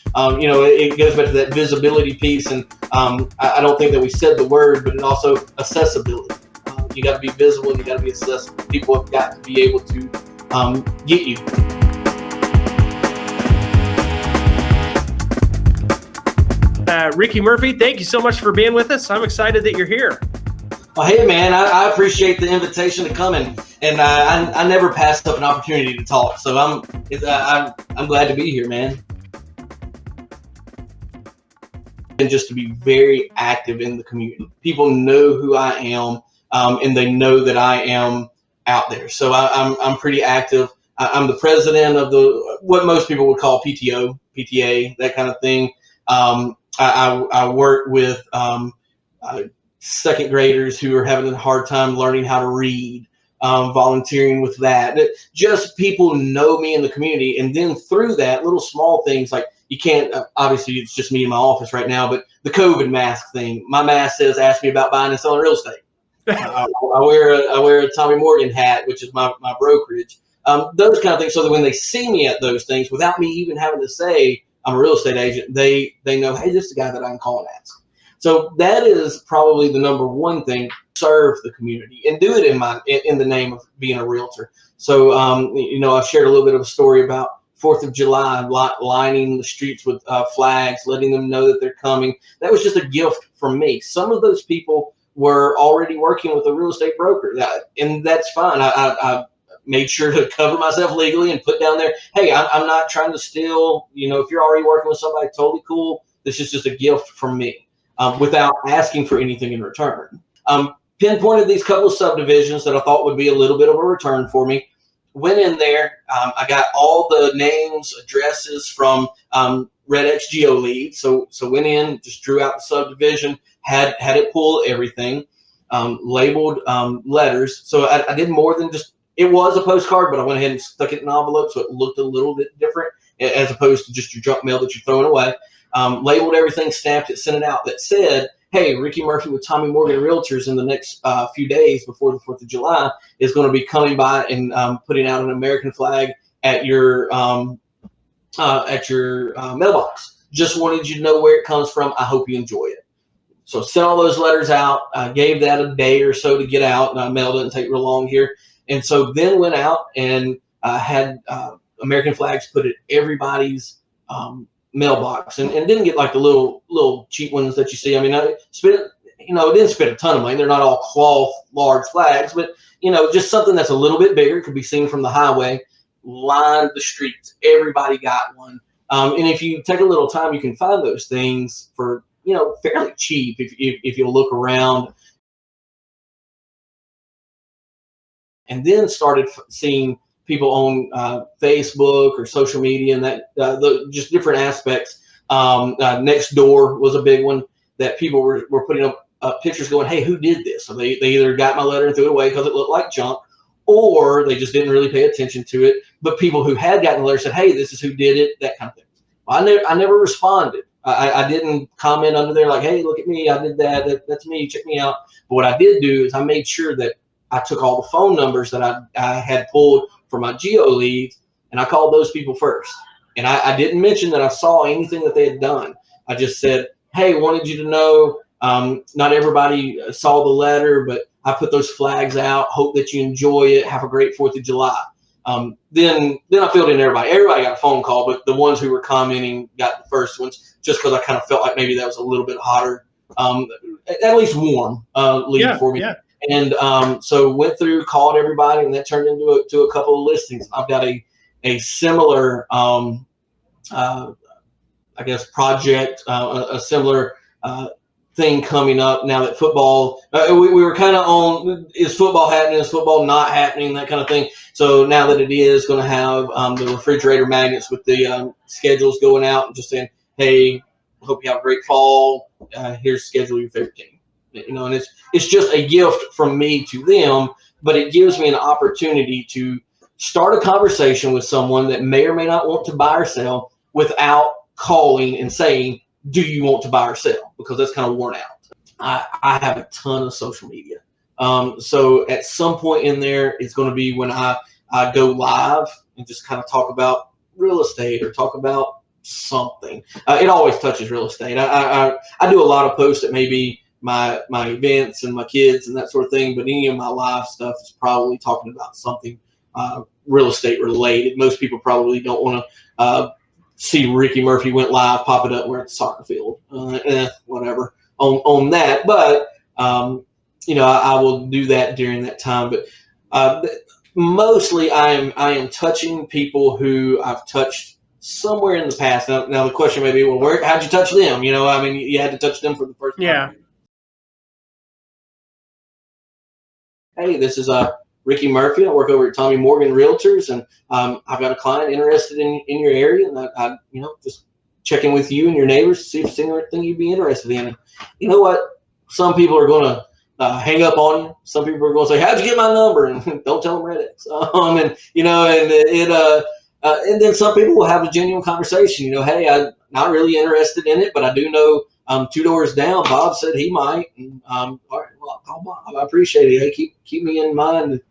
It goes back to that visibility piece, and I don't think that we said the word, but it also accessibility. You got to be visible and you got to be accessible. People have got to be able to get you. Ricky Murphy, thank you so much for being with us. I'm excited that you're here. Well, hey, man, I appreciate the invitation to come in, and I never passed up an opportunity to talk. So I'm glad to be here, man. And just to be very active in the community. People know who I am, and they know that I am out there. So I'm pretty active. I'm the president of what most people would call PTO, PTA, that kind of thing. I work with second graders who are having a hard time learning how to read, volunteering with that. Just people know me in the community, and then through that, little small things like you can't, obviously it's just me in my office right now, but the COVID mask thing, my mask says, ask me about buying and selling real estate. I wear a Tommy Morgan hat, which is my brokerage. Those kind of things, so that when they see me at those things, without me even having to say I'm a real estate agent, they know, hey, this is the guy that I can call and ask. So that is probably the number one thing: serve the community and do it in the name of being a realtor. So I've shared a little bit of a story about 4th of July, lining the streets with flags, letting them know that they're coming. That was just a gift from me. Some of those people were already working with a real estate broker, and that's fine. I made sure to cover myself legally and put down there, hey, I'm not trying to steal. If you're already working with somebody, totally cool. This is just a gift from me, without asking for anything in return. Pinpointed these couple of subdivisions that I thought would be a little bit of a return for me. Went in there. I got all the names, addresses from REDX GeoLeads. So went in, just drew out the subdivision, had it pull everything, labeled letters. So I did more than just, it was a postcard, but I went ahead and stuck it in an envelope so it looked a little bit different, as opposed to just your junk mail that you're throwing away. Labeled everything, stamped it, sent it out, that said, hey, Ricky Murphy with Tommy Morgan Realtors in the next few days before the 4th of July is going to be coming by and putting out an American flag at your mailbox. Just wanted you to know where it comes from. I hope you enjoy it. So sent all those letters out. I gave that a day or so to get out. Mail doesn't take real long here. And so then went out and had American flags put at everybody's mailbox, and didn't get like the little cheap ones that you see. I mean, I didn't spend a ton of money. They're not all cloth large flags, but just something that's a little bit bigger, could be seen from the highway. Lined the streets. Everybody got one. And if you take a little time, you can find those things for fairly cheap if you'll look around. And then started seeing people on Facebook or social media, and that just different aspects. Next door was a big one that people were putting up pictures going, hey, who did this? So they either got my letter and threw it away because it looked like junk, or they just didn't really pay attention to it. But people who had gotten the letter said, hey, this is who did it, that kind of thing. Well, I never responded. I didn't comment under there like, hey, look at me, I did that. That's me, check me out. But what I did do is I made sure that I took all the phone numbers that I had pulled from my GeoLeads, and I called those people first. And I didn't mention that I saw anything that they had done. I just said, hey, wanted you to know, not everybody saw the letter, but I put those flags out. Hope that you enjoy it. Have a great 4th of July. Then I filled in everybody. Everybody got a phone call, but the ones who were commenting got the first ones, just because I kind of felt like maybe that was a little bit hotter, at least warm lead for me. Yeah. And so went through, called everybody, and that turned into a couple of listings. I've got a similar, I guess, project, a similar thing coming up now that football, we were kind of on, is football happening, is football not happening, that kind of thing. So now that it is going to have the refrigerator magnets with the schedules going out and just saying, hey, hope you have a great fall. Here's schedule your favorite team. And it's just a gift from me to them, but it gives me an opportunity to start a conversation with someone that may or may not want to buy or sell without calling and saying, do you want to buy or sell? Because that's kind of worn out. I have a ton of social media. So at some point in there, it's going to be when I go live and just kind of talk about real estate or talk about something. It always touches real estate. I do a lot of posts that maybe my events and my kids and that sort of thing, but any of my live stuff is probably talking about something real estate related. Most people probably don't want to see Ricky Murphy went live, pop it up, we're at the soccer field, whatever on that. But you know, I will do that during that time. But mostly, I am touching people who I've touched somewhere in the past. Now the question may be, well, how'd you touch them? You know, I mean, you had to touch them for the first time. Yeah. Hey, this is Ricky Murphy. I work over at Tommy Morgan Realtors, and I've got a client interested in your area, and I you know, just checking with you and your neighbors to see if there's anything you'd be interested in. And you know what? Some people are going to hang up on you. Some people are going to say, "How'd you get my number?" And don't tell them REDX. And you know, and then some people will have a genuine conversation. You know, hey, I'm not really interested in it, but I do know 2 doors down, Bob said he might. And, all right, well, I'll call Bob. I appreciate it. Hey, keep me in mind